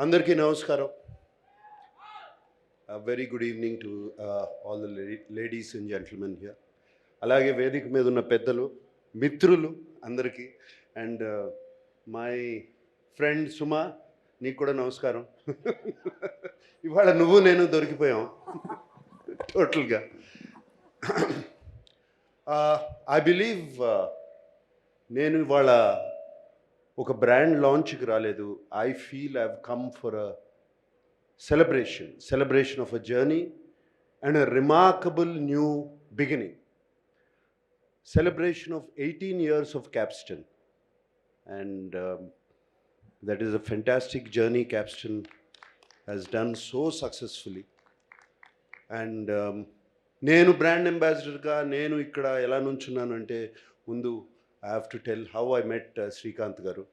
అందరికీ నమస్కారం. Very good evening to all the ladies and gentlemen here. అలాగే వేదిక మీద ఉన్న పెద్దలు, మిత్రులు అందరికీ, అండ్ మై ఫ్రెండ్ సుమా, నీకు కూడా నమస్కారం. ఇవాళ నువ్వు నేను దొరికిపోయాం టోటల్గా. ఐ బిలీవ్ నేను ఇవాళ ఒక బ్రాండ్ లాంచ్కి రాలేదు. I feel I have come for a celebration of a journey and a remarkable new beginning. Celebration of 18 years of Capstan, and that is a fantastic journey Capstan has done so successfully. And నేను brand అంబాసిడర్గా నేను ఇక్కడ ఎలా నుంచున్నాను అంటే, ముందు I have to tell how I met Srikanth గారు.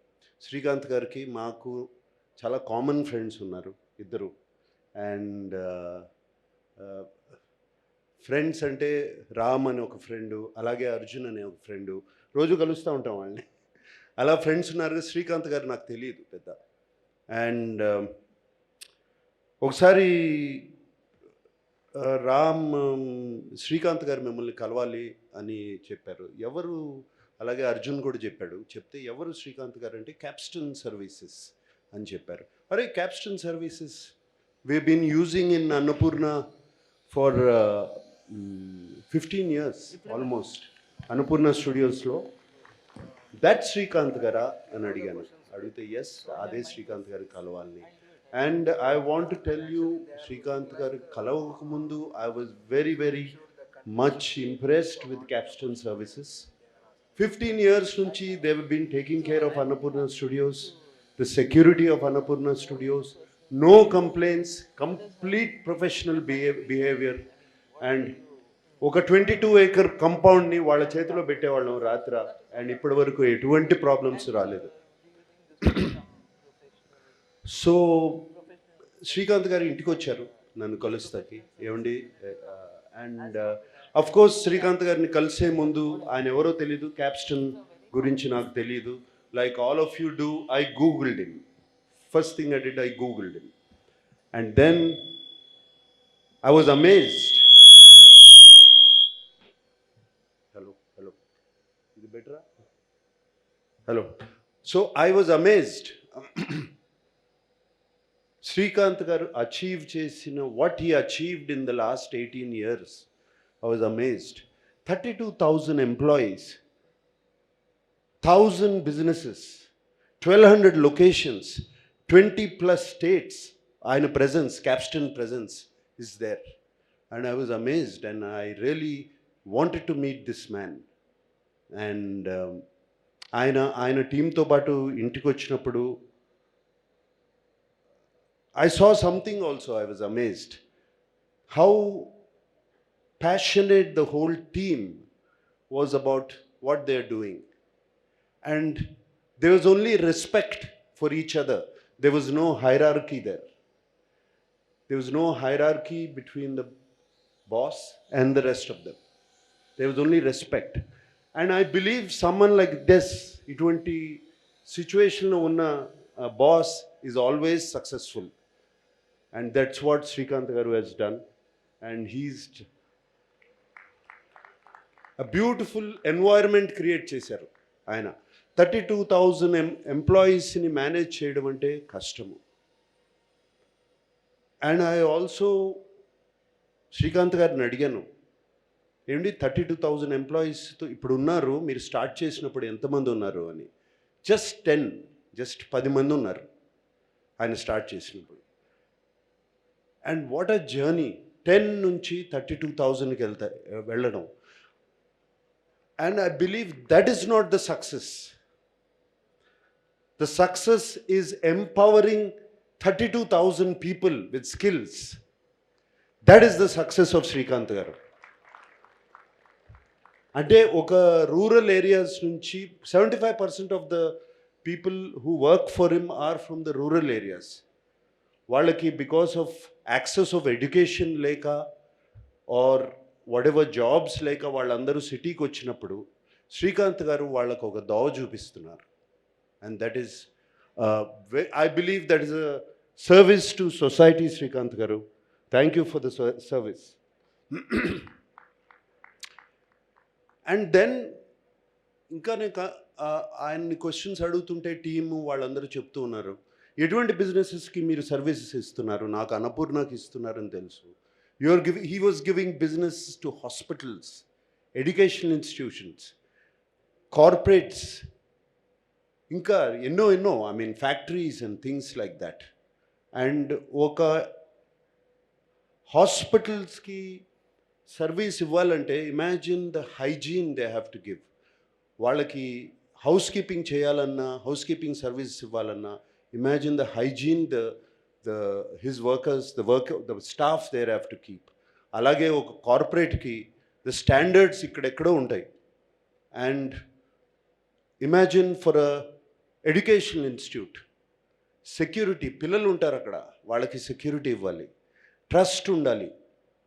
శ్రీకాంత్ గారికి మాకు చాలా కామన్ ఫ్రెండ్స్ ఉన్నారు, ఇద్దరు. అండ్ ఫ్రెండ్స్ అంటే రామ్ అనే ఒక ఫ్రెండు, అలాగే అర్జున్ అనే ఒక ఫ్రెండు, రోజు కలుస్తూ ఉంటాం వాళ్ళని. అలా ఫ్రెండ్స్ ఉన్నారు. శ్రీకాంత్ గారు నాకు తెలియదు పెద్ద. అండ్ ఒకసారి రామ్ శ్రీకాంత్ గారు మిమ్మల్ని కలవాలి అని చెప్పారు. ఎవరు? అలాగే అర్జున్ కూడా చెప్పాడు. చెప్తే ఎవరు శ్రీకాంత్ గారు అంటే క్యాప్స్టన్ సర్వీసెస్ అని చెప్పారు. అరే, Capston services we've been using in Annapurna for 15 years almost. Annapurna Studios lo that Srikanth gara అని అడిగాను. అడిగితే ఎస్, అదే శ్రీకాంత్ గారి కలవాలని. And I want to tell you, Srikanth garu కలవక ముందు I was very very much impressed with Capstone services. 15 years నుంచి they have been taking care of Annapurna Studios, the security of Annapurna Studios. No complaints, complete professional behavior. And ఒక 22-acre కంపౌండ్ని వాళ్ళ చేతిలో పెట్టేవాళ్ళం రాత్ర, and ఇప్పటి వరకు ఎటువంటి problems రాలేదు. So Srikanth గారు ఇంటికి వచ్చారు నన్ను కలుస్తాకి. ఏమండి, అండ్ అఫ్ కోర్స్ శ్రీకాంత్ గారిని కలిసే ముందు ఆయన ఎవరో తెలీదు, క్యాప్స్టన్ గురించి నాకు తెలీదు. Like all of you do, I googled him. First thing I did, I googled him, and then I was amazed. Hello, is it better? Hello. So I was amazed. Srikanth garu achieve chesina what he achieved in the last 18 years. I was amazed. 32,000 employees, 1,000 businesses, 1,200 locations, 20 plus states. ఆయన presence, Capstan presence is there. And I was amazed, and I really wanted to meet this man. And ఆయన టీంతో పాటు ఇంటికి వచ్చినప్పుడు I saw something also. I was amazed how passionate the whole team was about what they are doing. And there was only respect for each other. There was no hierarchy there. There was no hierarchy between the boss and the rest of them. There was only respect. And I believe someone like this, iటువంటి సిచ్యువేషన్లో ఉన్న boss is always successful. And that's what Srikanth garu has done. And he's a beautiful environment create చేశారు ఆయన. 32,000 ఎంప్లాయీస్ని manage చేయడం అంటే కష్టము. And I also Srikanth గారిని అడిగాను, ఏమండి 32,000 ఎంప్లాయీస్తో ఇప్పుడు ఉన్నారు, మీరు స్టార్ట్ చేసినప్పుడు ఎంతమంది ఉన్నారు అని. జస్ట్ 10 మంది ఉన్నారు ఆయన స్టార్ట్ చేసినప్పుడు. అండ్ వాట్ అ జర్నీ, 10 నుంచి 32,000కి వెళ్ళడం. And I believe that is not the success. The success is empowering 32,000 people with skills. That is the success of Srikanth garu. అంటే ఒక రూరల్ ఏరియాస్ నుంచి 75% of the people who work for him are from the rural areas. వాళ్ళకి because of access of education లేక or whatever jobs లేక వాళ్ళందరూ సిటీకి వచ్చినప్పుడు శ్రీకాంత్ గారు వాళ్ళకు ఒక దోవ చూపిస్తున్నారు. And that is, I believe that is a service to society, Srikanth garu. Thank you for the service. And then ఇంకా నేను ఆయన్ని క్వశ్చన్స్ అడుగుతుంటే టీము వాళ్ళందరూ చెప్తూ ఉన్నారు, ఎటువంటి బిజినెసెస్కి మీరు సర్వీసెస్ ఇస్తున్నారు, నాకు అన్నపూర్ణకి ఇస్తున్నారని తెలుసు. He was giving business to hospitals, educational institutions, corporates, ఇంకా ఎన్నో I mean factories and things like that. And ఒక హాస్పిటల్స్కి సర్వీస్ ఇవ్వాలంటే imagine the hygiene they have to give. వాళ్ళకి హౌస్ కీపింగ్ చేయాలన్నా, హౌస్ కీపింగ్ సర్వీస్ ఇవ్వాలన్నా, imagine the hygiene his workers, the staff there have to keep. అలాగే ఒక కార్పొరేట్కి the standards ఇక్కడెక్కడో ఉంటాయి. And imagine for a educational institute, security, పిల్లలు ఉంటారు అక్కడ, వాళ్ళకి సెక్యూరిటీ ఇవ్వాలి, ట్రస్ట్ ఉండాలి,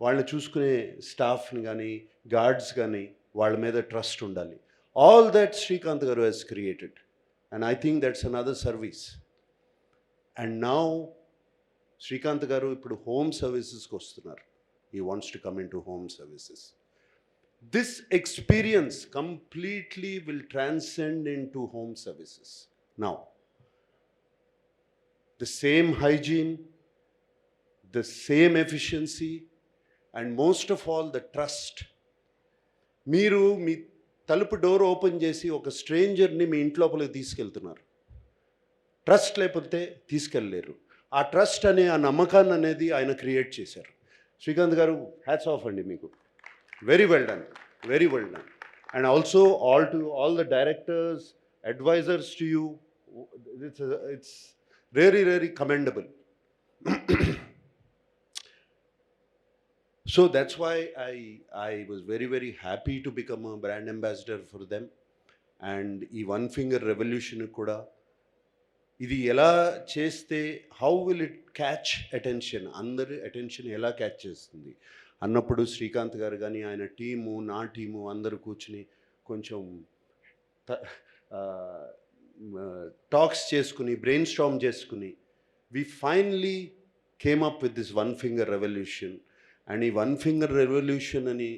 వాళ్ళని చూసుకునే స్టాఫ్ని కానీ గార్డ్స్ కానీ వాళ్ళ మీద ట్రస్ట్ ఉండాలి. All that Srikanth garu has created, and I think that's another service. And now Srikanth garu ఇప్పుడు హోమ్ సర్వీసెస్కి వస్తున్నారు. He wants to come in to home services. This experience completely will transcend into home services. Now, the same hygiene, the same efficiency, and most of all the trust. మీరు మీ తలుపు door open చేసి ఒక స్ట్రేంజర్ని మీ ఇంట్లోపలికి తీసుకెళ్తున్నారు. Trust లేకపోతే తీసుకెళ్ళలేరు. ఆ trust అనే ఆ నమ్మకాన్ని అనేది ఆయన క్రియేట్ చేశారు. శ్రీకాంత్ గారు, హ్యాట్స్ ఆఫ్ అండి మీకు. Very well done, very well done. And also all the directors, advisors to you, it's really commendable. So that's why I was very happy to become a brand ambassador for them. And ee one finger revolution kuda ఇది ఎలా చేస్తే, how will it catch attention, అందరి attention ఎలా catch చేస్తుంది అన్నప్పుడు శ్రీకాంత్ గారు కానీ ఆయన టీము, నా టీము అందరూ కూర్చుని కొంచెం టాక్స్ చేసుకుని, బ్రెయిన్ స్టార్మ్ చేసుకుని, we finally came up with this one finger revolution. And ఈ వన్ ఫింగర్ రెవల్యూషన్ అని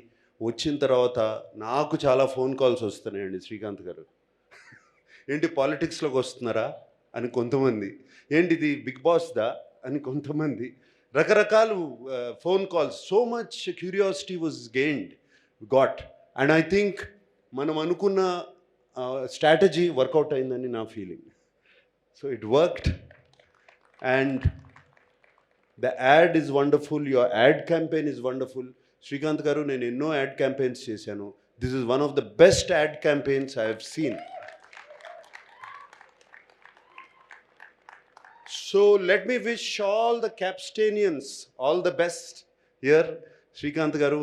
వచ్చిన తర్వాత నాకు చాలా ఫోన్ కాల్స్ వస్తున్నాయండి. శ్రీకాంత్ గారు ఏంటి పాలిటిక్స్లోకి వస్తున్నారా అని కొంతమంది, ఏంటిది బిగ్ బాస్ దా అని కొంతమంది, రకరకాలు phone calls. So much curiosity was got. And I think మనం అనుకున్న స్ట్రాటజీ వర్కౌట్ అయిందని నా feeling. So it worked. And the add is wonderful, your ad campaign is wonderful. Srikanth గారు, నేను ఎన్నో యాడ్ క్యాంపెయిన్స్ చేశాను. This is one of the best add campaigns I have seen. So let me wish all the Capstanians all the best here. Srikanth గారు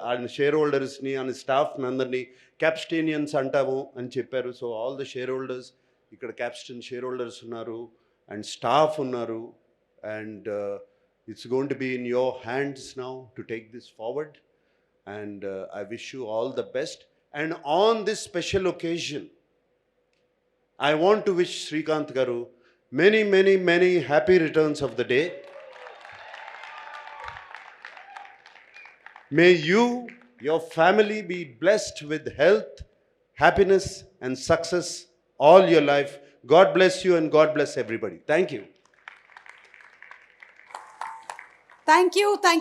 ఆయన share హోల్డర్స్ని, ఆయన స్టాఫ్ని అందరినీ క్యాప్స్టేనియన్స్ అంటాము అని చెప్పారు. So all the shareholders, ఇక్కడ క్యాప్స్టన్ షేర్ హోల్డర్స్ ఉన్నారు అండ్ స్టాఫ్ ఉన్నారు. And it's going to be in your hands now to take this forward. And I wish you all the best. And on this special occasion I want to wish Srikanth garu many happy returns of the day. May you, your family be blessed with health, happiness and success all your life. God bless you and God bless everybody. Thank you. Thank you.